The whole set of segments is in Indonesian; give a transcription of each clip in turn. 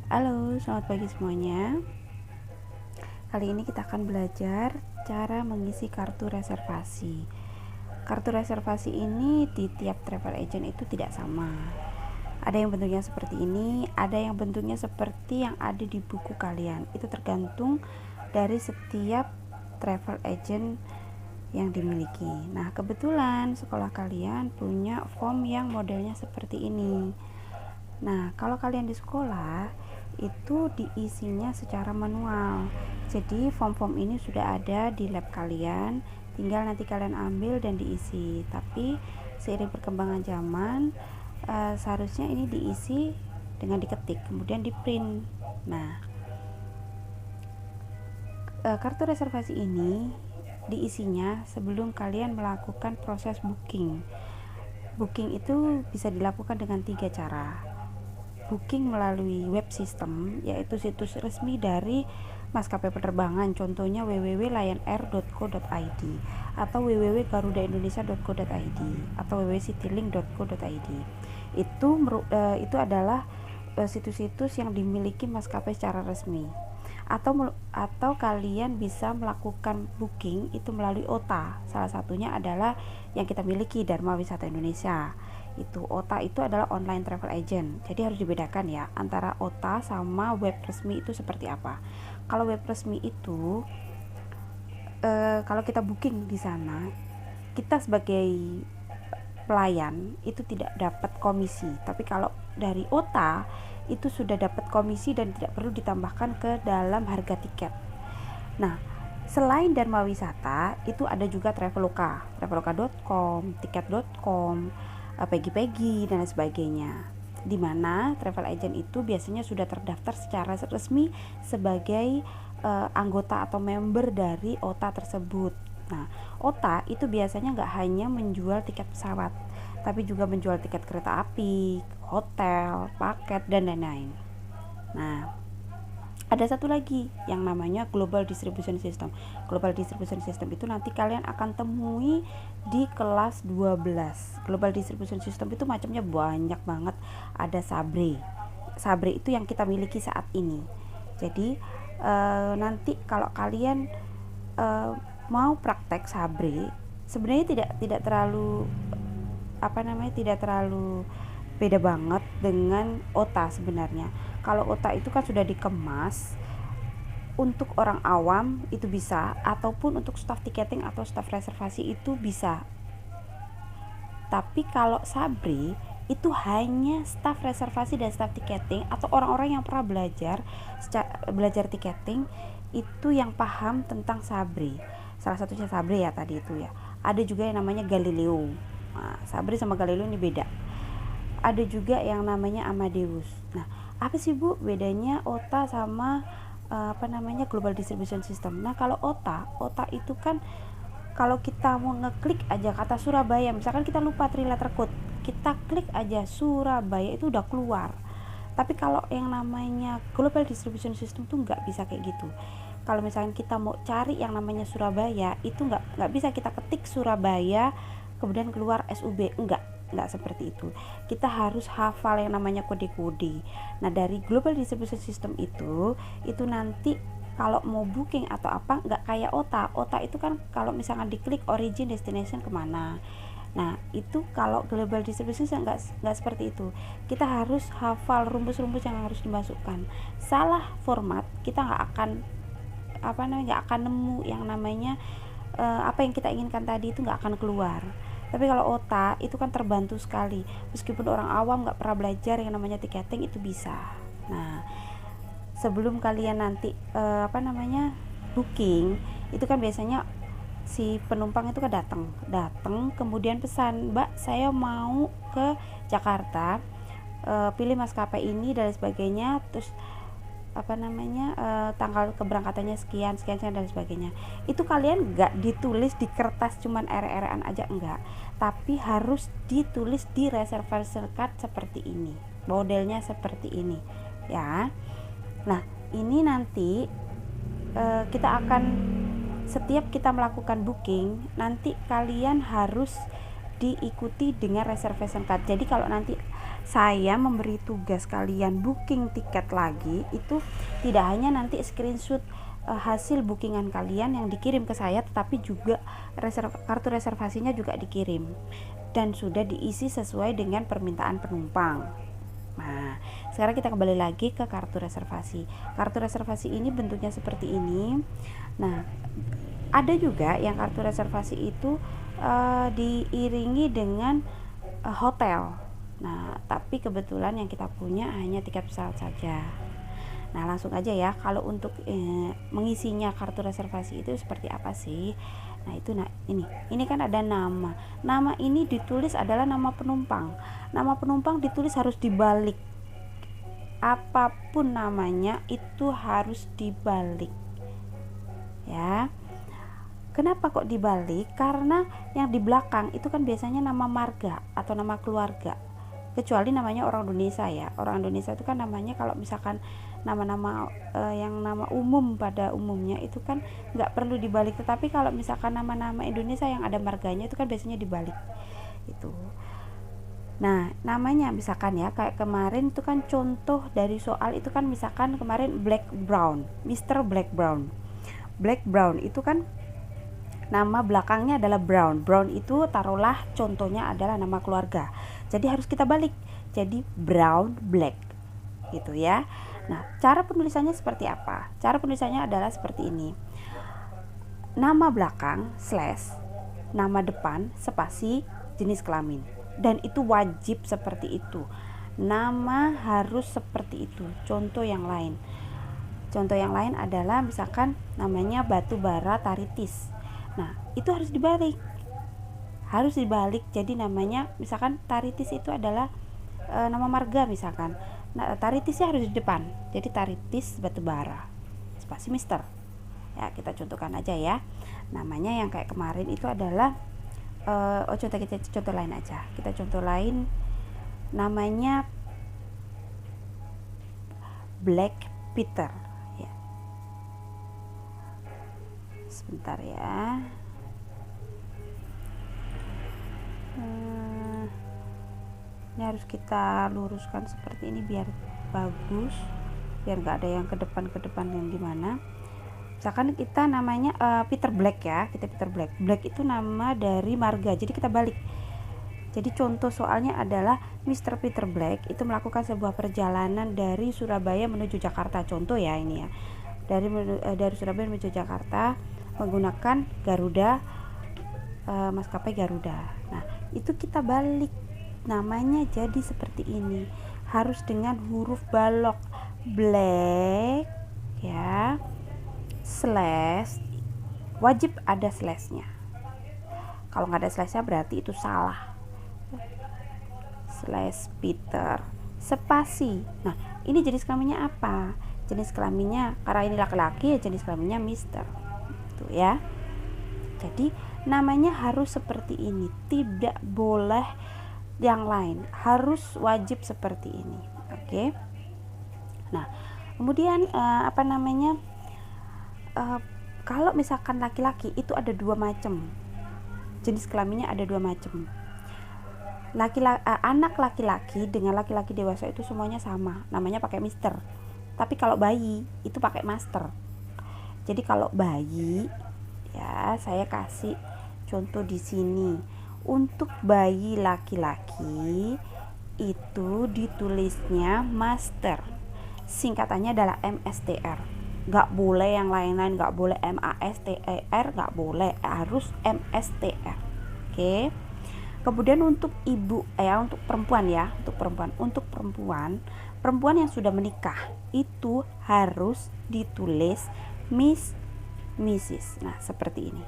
Halo, selamat pagi semuanya. Kali ini kita akan belajar cara mengisi kartu reservasi. Kartu reservasi ini di tiap travel agent itu tidak sama. Ada yang bentuknya seperti ini, ada yang bentuknya seperti yang ada di buku kalian. Itu tergantung dari setiap travel agent yang dimiliki. Nah, kebetulan sekolah kalian punya form yang modelnya seperti ini. Nah, kalau kalian di sekolah itu diisinya secara manual. Jadi form-form ini sudah ada di lab kalian, tinggal nanti kalian ambil dan diisi. Tapi seiring perkembangan zaman, seharusnya ini diisi dengan diketik, kemudian di print. Nah, kartu reservasi ini diisinya sebelum kalian melakukan proses booking. Booking itu bisa dilakukan dengan 3 cara. Booking melalui web system, yaitu situs resmi dari maskapai penerbangan, contohnya www.lion-air.co.id atau www.garudaindonesia.co.id atau www.citylink.co.id. Itu adalah situs-situs yang dimiliki maskapai secara resmi. Atau kalian bisa melakukan booking itu melalui OTA. Salah satunya adalah yang kita miliki, Dharma Wisata Indonesia. Itu OTA itu adalah online travel agent. Jadi harus dibedakan ya antara OTA sama web resmi itu seperti apa. Kalau web resmi itu kalau kita booking di sana, kita sebagai pelayan itu tidak dapat komisi. Tapi kalau dari OTA itu sudah dapat komisi dan tidak perlu ditambahkan ke dalam harga tiket. Nah, selain Dharma Wisata itu ada juga Traveloka, traveloka.com, tiket.com, Pegi-Pegi dan sebagainya, di mana travel agent itu biasanya sudah terdaftar secara resmi sebagai anggota atau member dari OTA tersebut. Nah, OTA itu biasanya nggak hanya menjual tiket pesawat, tapi juga menjual tiket kereta api, hotel, paket, dan lain-lain. Nah, ada satu lagi yang namanya Global Distribution System. Global Distribution System itu nanti kalian akan temui di kelas 12. Global Distribution System itu macamnya banyak banget. Ada Sabre. Sabre itu yang kita miliki saat ini. Jadi nanti kalau kalian mau praktek Sabre, sebenarnya tidak terlalu tidak terlalu beda banget dengan OTA sebenarnya. Kalau OTA itu kan sudah dikemas untuk orang awam itu bisa, ataupun untuk staff ticketing atau staff reservasi itu bisa. Tapi kalau Sabre itu hanya staff reservasi dan staff ticketing atau orang-orang yang pernah belajar ticketing itu yang paham tentang Sabre. Salah satunya Sabre ya tadi itu ya. Ada juga yang namanya Galileo. Nah, Sabre sama Galileo ini beda. Ada juga yang namanya Amadeus. Nah, apa sih Bu bedanya OTA sama Global Distribution System? Nah, kalau OTA itu kan kalau kita mau ngeklik aja kata Surabaya, misalkan kita lupa 3 letter code, kita klik aja Surabaya itu udah keluar. Tapi kalau yang namanya Global Distribution System tuh nggak bisa kayak gitu. Kalau misalkan kita mau cari yang namanya Surabaya, itu nggak bisa kita ketik Surabaya kemudian keluar SUB, enggak seperti itu. Kita harus hafal yang namanya kode-kode. Nah, dari Global Distribution System itu nanti kalau mau booking atau apa nggak kayak OTA itu kan kalau misalkan diklik origin destination kemana. Nah, itu kalau Global Distribution nggak seperti itu. Kita harus hafal rumus-rumus yang harus dimasukkan. Salah format kita nggak akan nemu yang namanya apa yang kita inginkan tadi itu nggak akan keluar. Tapi kalau OTA itu kan terbantu sekali, meskipun orang awam nggak pernah belajar yang namanya ticketing itu bisa. Nah, sebelum kalian nanti booking itu kan biasanya si penumpang itu kan datang kemudian pesan, Mbak saya mau ke Jakarta, pilih maskapai ini dan sebagainya, terus tanggal keberangkatannya sekian dan sebagainya. Itu kalian nggak ditulis di kertas cuman ere-erean aja, enggak, tapi harus ditulis di reservation card seperti ini, modelnya seperti ini ya. Nah, ini nanti kita akan setiap kita melakukan booking nanti kalian harus diikuti dengan reservation card. Jadi kalau nanti saya memberi tugas kalian booking tiket lagi, itu tidak hanya nanti screenshot hasil bookingan kalian yang dikirim ke saya, tetapi juga kartu reservasinya juga dikirim dan sudah diisi sesuai dengan permintaan penumpang. Nah, sekarang kita kembali lagi ke kartu reservasi. Kartu reservasi ini bentuknya seperti ini. Nah, ada juga yang kartu reservasi itu diiringi dengan hotel. Nah, tapi kebetulan yang kita punya hanya tiket pesawat saja. Nah, langsung aja ya, kalau untuk mengisinya kartu reservasi itu seperti apa sih? Nah, itu ini kan ada nama. Nama ini ditulis adalah nama penumpang. Nama penumpang ditulis harus dibalik. Apapun namanya itu harus dibalik. Ya. Kenapa kok dibalik? Karena yang di belakang itu kan biasanya nama marga atau nama keluarga. Kecuali namanya orang Indonesia ya. Orang Indonesia itu kan namanya, kalau misalkan nama-nama yang nama umum pada umumnya itu kan nggak perlu dibalik, tetapi kalau misalkan nama-nama Indonesia yang ada marganya itu kan biasanya dibalik itu. Nah, namanya misalkan ya, kayak kemarin itu kan contoh dari soal itu kan, misalkan kemarin Black Brown, Mr. Black Brown. Black Brown itu kan nama belakangnya adalah Brown. Brown itu taruhlah contohnya adalah nama keluarga. Jadi harus kita balik. Jadi Brown Black gitu ya. Nah, cara penulisannya seperti apa? Cara penulisannya adalah seperti ini. Nama belakang slash, nama depan spasi, jenis kelamin. Dan itu wajib seperti itu. Nama harus seperti itu. Contoh yang lain. Contoh yang lain adalah misalkan namanya batu bara taritis. Nah, itu harus dibalik. Harus dibalik. Jadi namanya misalkan taritis itu adalah nama marga misalkan. Nah, taritisnya harus di depan. Jadi taritis batubara spasi Mister. Ya, kita contohkan aja ya. Namanya yang kayak kemarin itu adalah kita contoh lain aja. Kita contoh lain, namanya Black Peter ya. Sebentar ya. Ini harus kita luruskan seperti ini biar bagus, biar nggak ada yang ke depan yang gimana. Misalkan kita namanya Peter Black ya, kita Peter Black. Black itu nama dari marga, jadi kita balik. Jadi contoh soalnya adalah Mr. Peter Black itu melakukan sebuah perjalanan dari Surabaya menuju Jakarta. Contoh ya ini ya, dari Surabaya menuju Jakarta menggunakan Garuda, maskapai Garuda. Nah, itu kita balik. Namanya jadi seperti ini, harus dengan huruf balok, black ya, slash, wajib ada slashnya. Kalau nggak ada slashnya berarti itu salah. Slash Peter spasi. Nah, ini jenis kelaminnya apa? Jenis kelaminnya, karena ini laki-laki ya, jenis kelaminnya Mister. Tuh ya. Jadi namanya harus seperti ini, tidak boleh yang lain, harus wajib seperti ini. Oke. Nah, kemudian kalau misalkan laki-laki itu ada dua macam. Jenis kelaminnya ada dua macam. Anak laki-laki dengan laki-laki dewasa itu semuanya sama, namanya pakai Mister. Tapi kalau bayi itu pakai Master. Jadi kalau bayi ya, saya kasih contoh di sini. Untuk bayi laki-laki itu ditulisnya Master. Singkatannya adalah MSTR. Gak boleh yang lain-lain, gak boleh MASTER, gak boleh, harus MSTR. Oke. Kemudian untuk ibu untuk perempuan ya, untuk perempuan yang sudah menikah itu harus ditulis Miss, Mrs. Nah, seperti ini.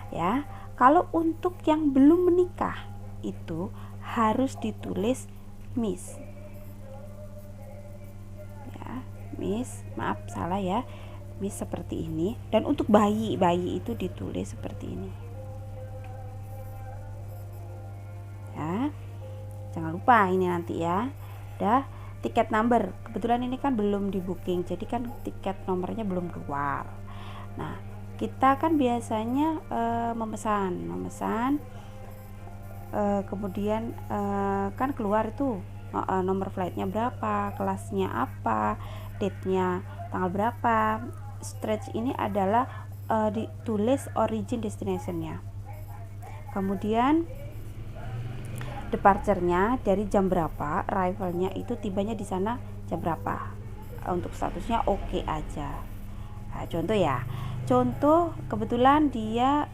Ya. Kalau untuk yang belum menikah itu harus ditulis Miss. Ya, Miss, maaf salah ya. Miss seperti ini. Dan untuk bayi itu ditulis seperti ini. Ya. Jangan lupa ini nanti ya. Udah, tiket number. Kebetulan ini kan belum di booking, jadi kan tiket nomornya belum keluar. Nah, kita kan biasanya memesan kemudian kan keluar itu nomor flightnya berapa, kelasnya apa, date-nya tanggal berapa. Stretch ini adalah ditulis origin destination-nya. Kemudian departure-nya dari jam berapa, arrival-nya itu tibanya di sana jam berapa. Untuk statusnya oke aja. Nah, contoh ya. Contoh kebetulan dia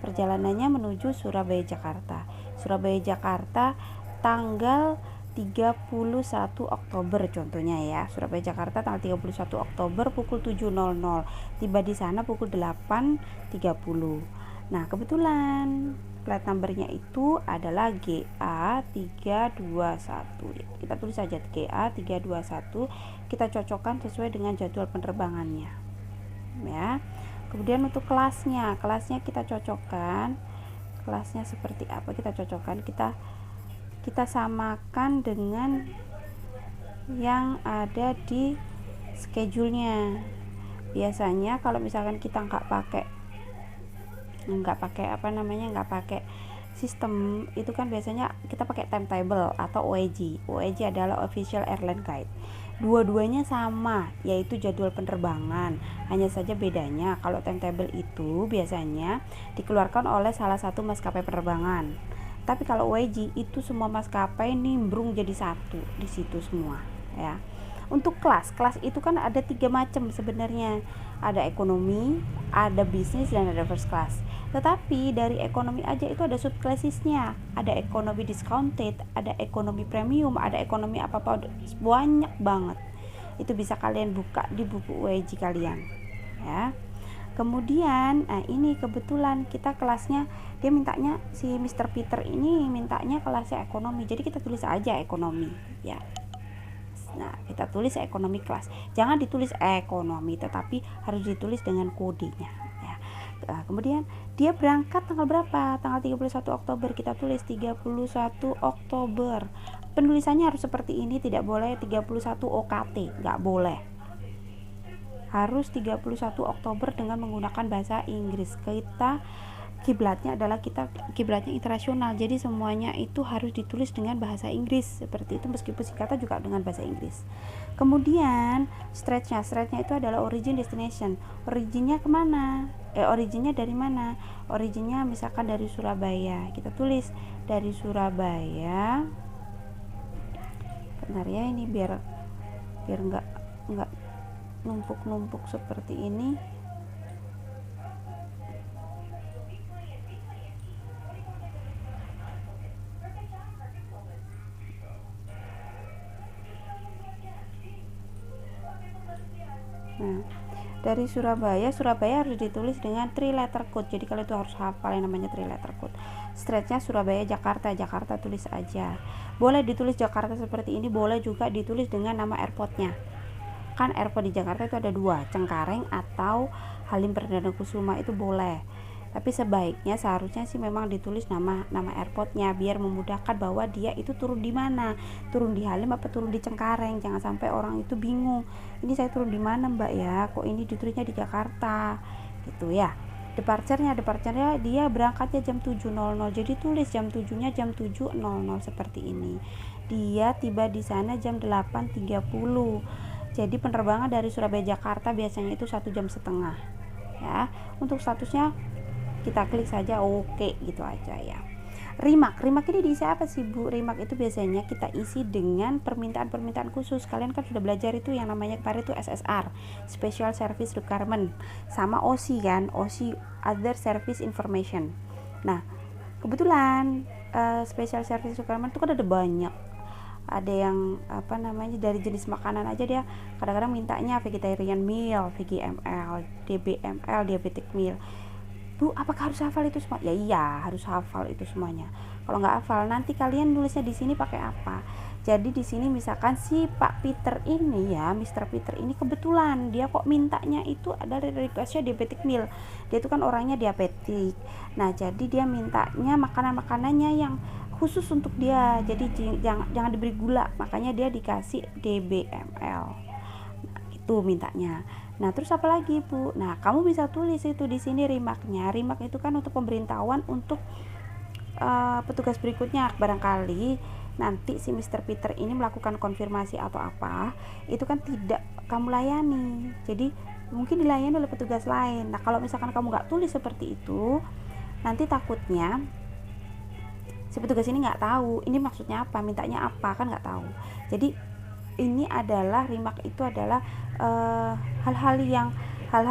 perjalanannya menuju Surabaya Jakarta. Surabaya Jakarta tanggal 31 Oktober contohnya ya. Surabaya Jakarta tanggal 31 Oktober pukul 7.00. Tiba di sana pukul 8.30. Nah, kebetulan plat numbernya itu adalah GA321. Kita tulis saja GA321. Kita cocokkan sesuai dengan jadwal penerbangannya. Ya. Kemudian untuk kelasnya kita cocokkan. Kelasnya seperti apa? Kita cocokkan. Kita samakan dengan yang ada di schedule-nya. Biasanya kalau misalkan kita nggak pakai sistem itu kan biasanya kita pakai timetable atau OAG. OAG adalah Official Airline Guide. Dua-duanya sama, yaitu jadwal penerbangan. Hanya saja bedanya kalau timetable itu biasanya dikeluarkan oleh salah satu maskapai penerbangan. Tapi kalau OAG itu semua maskapai nimbrung jadi satu di situ semua, ya. Untuk kelas itu kan ada 3 macam sebenarnya. Ada ekonomi, ada bisnis, dan ada first class. Tetapi dari ekonomi aja itu ada subclassesnya. Ada ekonomi discounted, ada ekonomi premium, ada ekonomi apa-apa, banyak banget. Itu bisa kalian buka di buku UEG kalian, ya. Kemudian, ini kebetulan kita kelasnya dia mintanya si Mr. Peter ini mintanya kelasnya ekonomi. Jadi kita tulis aja ekonomi, ya. Nah, kita tulis ekonomi kelas. Jangan ditulis ekonomi, tetapi harus ditulis dengan kodenya, ya. Kemudian dia berangkat tanggal berapa? Tanggal 31 Oktober. Kita tulis 31 Oktober. Penulisannya harus seperti ini, tidak boleh 31 OKT, nggak boleh. Harus 31 Oktober dengan menggunakan bahasa Inggris. Kita kiblatnya internasional, jadi semuanya itu harus ditulis dengan bahasa Inggris seperti itu, meskipun singkatan juga dengan bahasa Inggris. Kemudian stretchnya itu adalah origin destination. Originnya kemana? Originnya dari mana? Originnya misalkan dari Surabaya. Kita tulis dari Surabaya. Bentar ya, ini biar nggak numpuk seperti ini. Nah, dari Surabaya harus ditulis dengan 3 letter code. Jadi kalau itu harus hafal yang namanya 3 letter code. Stretchnya Surabaya Jakarta tulis aja. Boleh ditulis Jakarta seperti ini, boleh juga ditulis dengan nama airportnya. Kan airport di Jakarta itu ada 2, Cengkareng atau Halim Perdana Kusuma, itu boleh. Tapi sebaiknya seharusnya sih memang ditulis nama airportnya biar memudahkan bahwa dia itu turun di mana, turun di Halim apa turun di Cengkareng. Jangan sampai orang itu bingung, ini saya turun di mana mbak ya, kok ini ditulisnya di Jakarta gitu ya. Departure-nya dia berangkatnya jam 7.00, jadi tulis jam 7-nya jam 7.00 seperti ini. Dia tiba di sana jam 8.30. Jadi penerbangan dari Surabaya Jakarta biasanya itu 1,5 jam ya. Untuk statusnya kita klik saja oke gitu aja ya. Remark ini diisi apa sih Bu? Remark itu biasanya kita isi dengan permintaan khusus. Kalian kan sudah belajar itu yang namanya kemarin itu SSR, Special Service Requirement, sama OSI kan, OSI Other Service Information. Nah, kebetulan Special Service Requirement itu kan ada banyak. Ada yang dari jenis makanan aja dia kadang-kadang mintanya vegetarian meal, VGML, DBML, diabetic meal. Bu, apakah harus hafal itu semua? Ya iya, harus hafal itu semuanya. Kalau nggak hafal, nanti kalian nulisnya di sini pakai apa? Jadi di sini misalkan si Pak Peter ini ya, Mr. Peter ini kebetulan dia kok mintanya itu ada requestnya diabetic meal. Dia itu kan orangnya diabetik. Nah, jadi dia mintanya makanannya yang khusus untuk dia. Jadi jangan diberi gula, makanya dia dikasih DBML. Nah, itu mintanya. Nah, terus apa lagi Bu? Nah, kamu bisa tulis itu di sini remark-nya. Remark itu kan untuk pemberitahuan untuk petugas berikutnya barangkali nanti si Mr. Peter ini melakukan konfirmasi atau apa, itu kan tidak kamu layani, jadi mungkin dilayani oleh petugas lain. Nah kalau misalkan kamu nggak tulis seperti itu, nanti takutnya si petugas ini nggak tahu ini maksudnya apa, mintanya apa, kan nggak tahu. Jadi ini adalah remark itu adalah hal-hal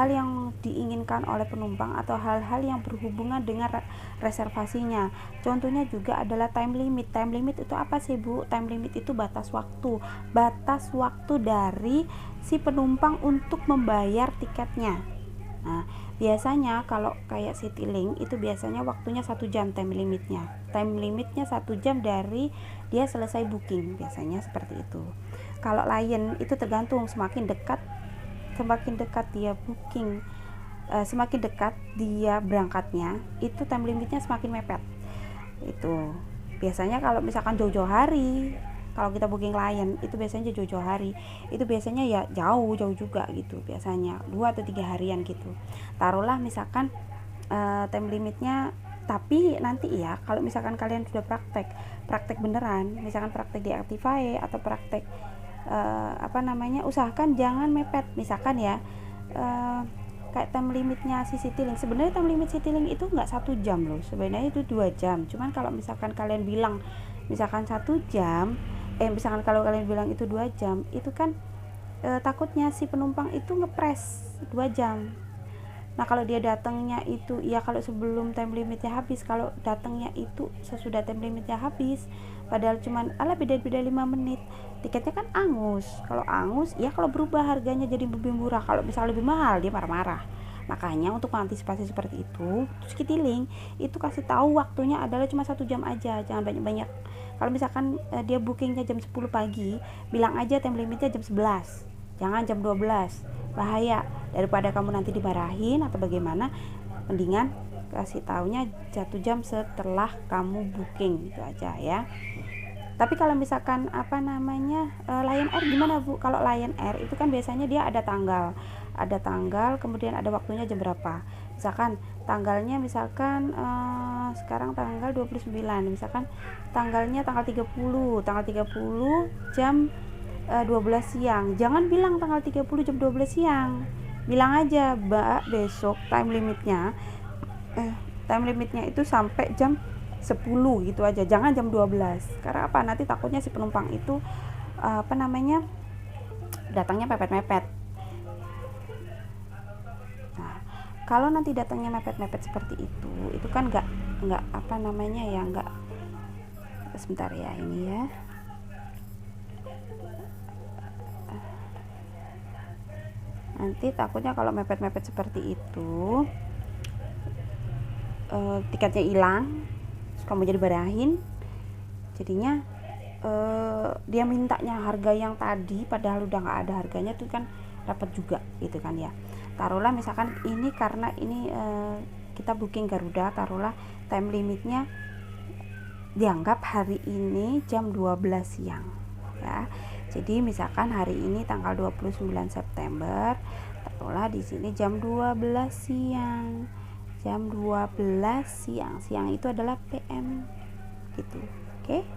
yang diinginkan oleh penumpang atau hal-hal yang berhubungan dengan reservasinya. Contohnya juga adalah time limit. Time limit itu apa sih Bu? Time limit itu batas waktu dari si penumpang untuk membayar tiketnya. Nah biasanya kalau kayak Citylink itu biasanya waktunya 1 jam time limitnya 1 jam dari dia selesai booking, biasanya seperti itu. Kalau Lion itu tergantung, semakin dekat dia booking, semakin dekat dia berangkatnya, itu time limitnya semakin mepet. Itu biasanya kalau misalkan jauh-jauh hari, kalau kita booking Lion itu biasanya jauh-jauh hari, itu biasanya ya jauh juga gitu, biasanya 2 atau 3 harian gitu. Taruhlah misalkan time limitnya, tapi nanti ya kalau misalkan kalian sudah praktek beneran, misalkan praktek di Actify atau praktek usahakan jangan mepet. Misalkan ya kayak time limitnya si Citylink, sebenarnya time limit Citylink itu nggak 1 jam loh, sebenarnya itu 2 jam. Cuman kalau misalkan kalian bilang misalkan 1 jam, misalkan kalau kalian bilang itu 2 jam, itu kan takutnya si penumpang itu ngepres 2 jam. Nah kalau dia datangnya itu ya kalau sebelum time limitnya habis, kalau datangnya itu sesudah time limitnya habis, padahal cuman beda 5 menit, tiketnya kan angus. Kalau angus ya, kalau berubah harganya jadi lebih murah, kalau misalnya lebih mahal dia marah-marah. Makanya untuk mengantisipasi seperti itu, Citylink itu kasih tahu waktunya adalah cuma 1 jam aja, jangan banyak-banyak. Kalau misalkan dia bookingnya jam 10 pagi, bilang aja time limitnya jam 11, jangan jam 12, bahaya. Daripada kamu nanti dimarahin atau bagaimana, mendingan kasih taunya 1 jam setelah kamu booking, itu aja ya. Tapi kalau misalkan Lion Air gimana Bu? Kalau Lion Air itu kan biasanya dia ada tanggal, kemudian ada waktunya jam berapa. Misalkan tanggalnya sekarang tanggal 29, misalkan tanggalnya tanggal 30 jam 12 siang. Jangan bilang tanggal 30 jam 12 siang. Bilang aja, Mbak, besok time limitnya itu sampai jam 10 gitu aja. Jangan jam 12. Karena apa? Nanti takutnya si penumpang itu datangnya mepet-mepet. Nah, kalau nanti datangnya mepet-mepet seperti itu kan enggak sebentar ya ini ya. Nanti takutnya kalau mepet-mepet seperti itu tiketnya hilang, kamu jadi barahin, jadinya dia mintanya harga yang tadi padahal udah nggak ada harganya, tuh kan dapat juga gitu kan ya. Taruhlah misalkan ini karena ini kita booking Garuda, taruhlah time limitnya dianggap hari ini jam 12 siang ya. Jadi misalkan hari ini tanggal 29 September, taruhlah di sini jam 12 siang. Jam 12 siang. Siang itu adalah PM gitu. Oke?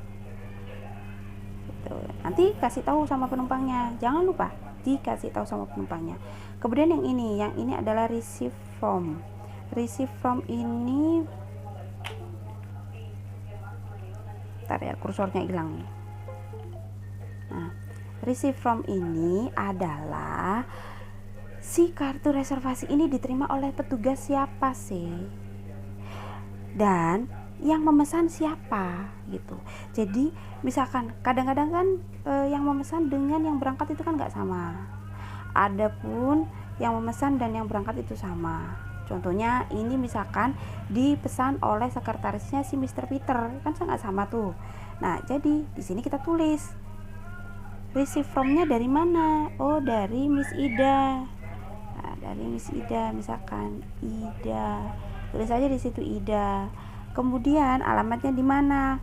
Gitu. Nanti kasih tahu sama penumpangnya. Jangan lupa dikasih tahu sama penumpangnya. Kemudian yang ini adalah receive from. Receive from ini, bentar ya, kursornya hilang nih. Nah, receive from ini adalah si kartu reservasi ini diterima oleh petugas siapa sih, dan yang memesan siapa gitu. Jadi misalkan kadang-kadang kan yang memesan dengan yang berangkat itu kan nggak sama. Adapun yang memesan dan yang berangkat itu sama. Contohnya ini misalkan dipesan oleh sekretarisnya si Mr. Peter, kan sangat sama tuh. Nah jadi di sini kita tulis receive from-nya dari mana? Oh, dari Miss Ida. Nah, dari Miss Ida, misalkan Ida. Tulis aja di situ Ida. Kemudian alamatnya di mana?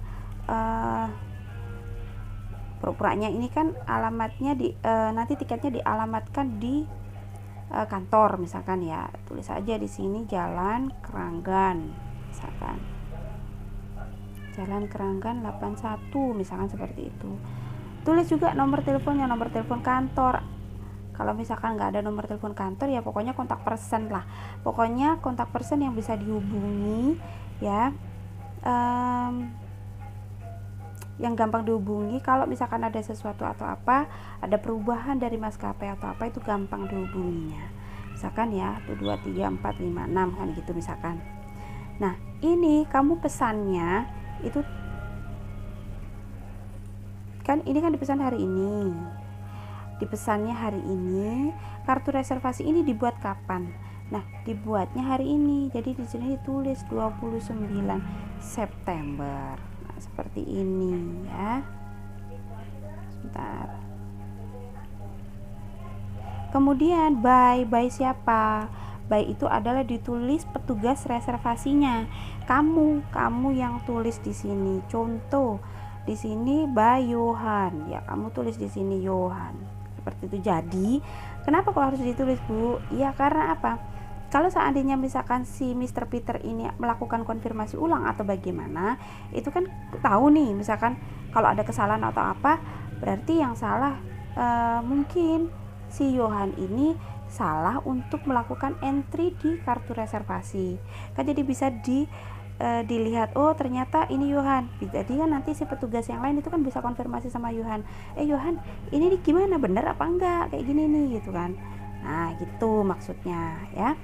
Pura-puranya ini kan alamatnya nanti tiketnya dialamatkan di kantor misalkan ya. Tulis aja di sini Jalan Keranggan misalkan. Jalan Keranggan 81, misalkan seperti itu. Tulis juga nomor teleponnya, nomor telepon kantor. Kalau misalkan nggak ada nomor telepon kantor, ya pokoknya kontak person lah, pokoknya kontak person yang bisa dihubungi ya, yang gampang dihubungi. Kalau misalkan ada sesuatu atau apa, ada perubahan dari maskapai atau apa, itu gampang dihubunginya. Misalkan ya 1, 2, 3, 4, 5, 6 kan gitu misalkan. Nah ini kamu pesannya itu kan, ini kan dipesan hari ini, dipesannya hari ini. Kartu reservasi ini dibuat kapan? Nah dibuatnya hari ini, jadi di sini ditulis 29 September. Nah, seperti ini ya. Sebentar. Kemudian by siapa? By itu adalah ditulis petugas reservasinya. Kamu yang tulis di sini. Contoh di sini by Yohan. Ya, kamu tulis di sini Yohan. Seperti itu. Jadi, kenapa kok harus ditulis, Bu? Ya, karena apa? Kalau seandainya misalkan si Mr. Peter ini melakukan konfirmasi ulang atau bagaimana, itu kan tahu nih, misalkan kalau ada kesalahan atau apa, berarti yang salah mungkin si Yohan ini salah untuk melakukan entry di kartu reservasi kan, jadi bisa dilihat, oh ternyata ini Yohan. Jadi kan nanti si petugas yang lain itu kan bisa konfirmasi sama Yohan, Yohan ini nih gimana, bener apa enggak, kayak gini nih gitu kan. Nah gitu maksudnya ya.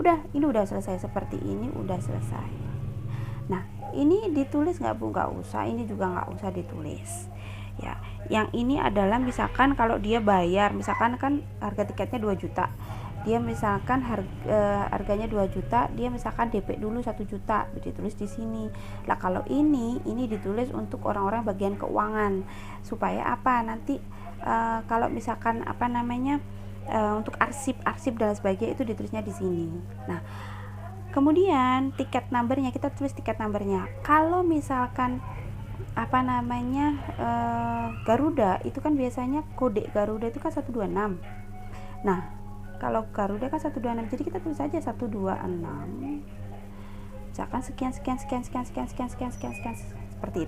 Udah, ini udah selesai, seperti ini udah selesai. Nah ini ditulis nggak, Bu? Nggak usah, ini juga nggak usah ditulis ya. Yang ini adalah misalkan kalau dia bayar, misalkan kan harga tiketnya 2 juta, dia misalkan harganya 2 juta, dia misalkan DP dulu 1 juta, ditulis di sini. Lah kalau ini ditulis untuk orang-orang bagian keuangan, supaya apa, nanti kalau misalkan apa namanya, untuk arsip dan sebagainya itu ditulisnya di sini. Nah kemudian tiket numbernya, kita tulis tiket numbernya. Kalau misalkan apa namanya, Garuda itu kan biasanya kode Garuda itu kan 126. Nah kalau Garuda kan 126, jadi kita tulis aja 126, misalkan sekian seperti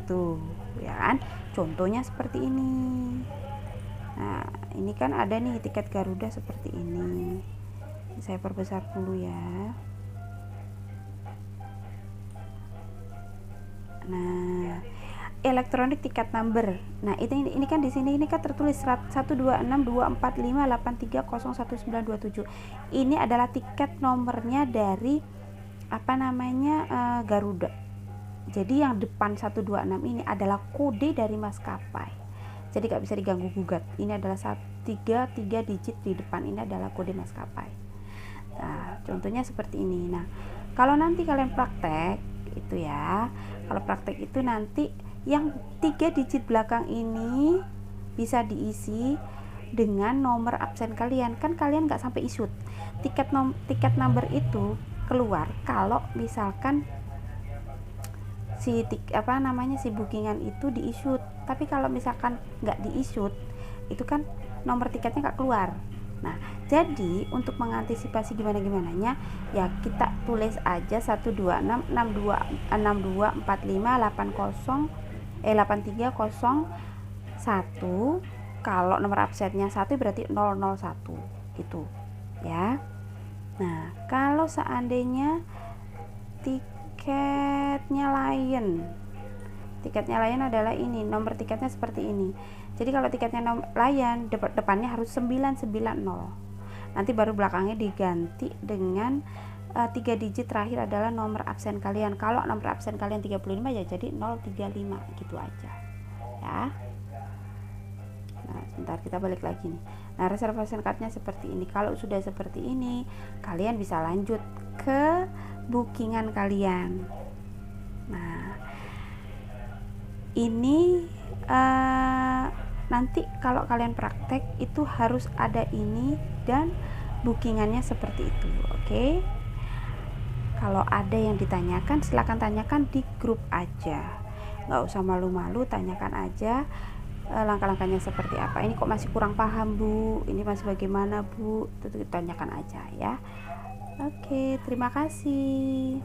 itu ya kan, contohnya seperti ini. Nah ini kan ada nih tiket Garuda seperti ini, saya perbesar dulu ya. Nah elektronik tiket number. Nah, ini kan di sini ini kan tertulis 1262458301927. Ini adalah tiket nomornya dari apa namanya, Garuda. Jadi yang depan 126 ini adalah kode dari maskapai. Jadi nggak bisa diganggu gugat. Ini adalah 3 digit di depan, ini adalah kode maskapai. Nah, contohnya seperti ini. Nah, kalau nanti kalian praktek itu ya, kalau praktek itu nanti yang 3 digit belakang ini bisa diisi dengan nomor absen kalian. Kan kalian nggak sampai isut. Tiket number itu keluar kalau misalkan si bookingan itu diisut. Tapi kalau misalkan nggak diisut, itu kan nomor tiketnya nggak keluar. Nah jadi untuk mengantisipasi gimana-gimananya ya, kita tulis aja 126624580 8301. Kalau nomor absennya 1 berarti 001 gitu ya. Nah kalau seandainya tiketnya lain adalah ini, nomor tiketnya seperti ini. Jadi kalau tiketnya lain, depannya harus 990, nanti baru belakangnya diganti dengan 3 digit terakhir adalah nomor absen kalian. Kalau nomor absen kalian 35 ya jadi 035 gitu aja ya. Nah sebentar, kita balik lagi nih. Nah reservation cardnya seperti ini. Kalau sudah seperti ini, kalian bisa lanjut ke bookingan kalian. Nah ini nanti kalau kalian praktek itu harus ada ini dan bookingannya seperti itu, oke? Kalau ada yang ditanyakan silahkan tanyakan di grup aja, nggak usah malu-malu, tanyakan aja langkah-langkahnya seperti apa. Ini kok masih kurang paham, Bu, ini masih bagaimana, Bu, itu tanyakan aja ya. Oke, terima kasih.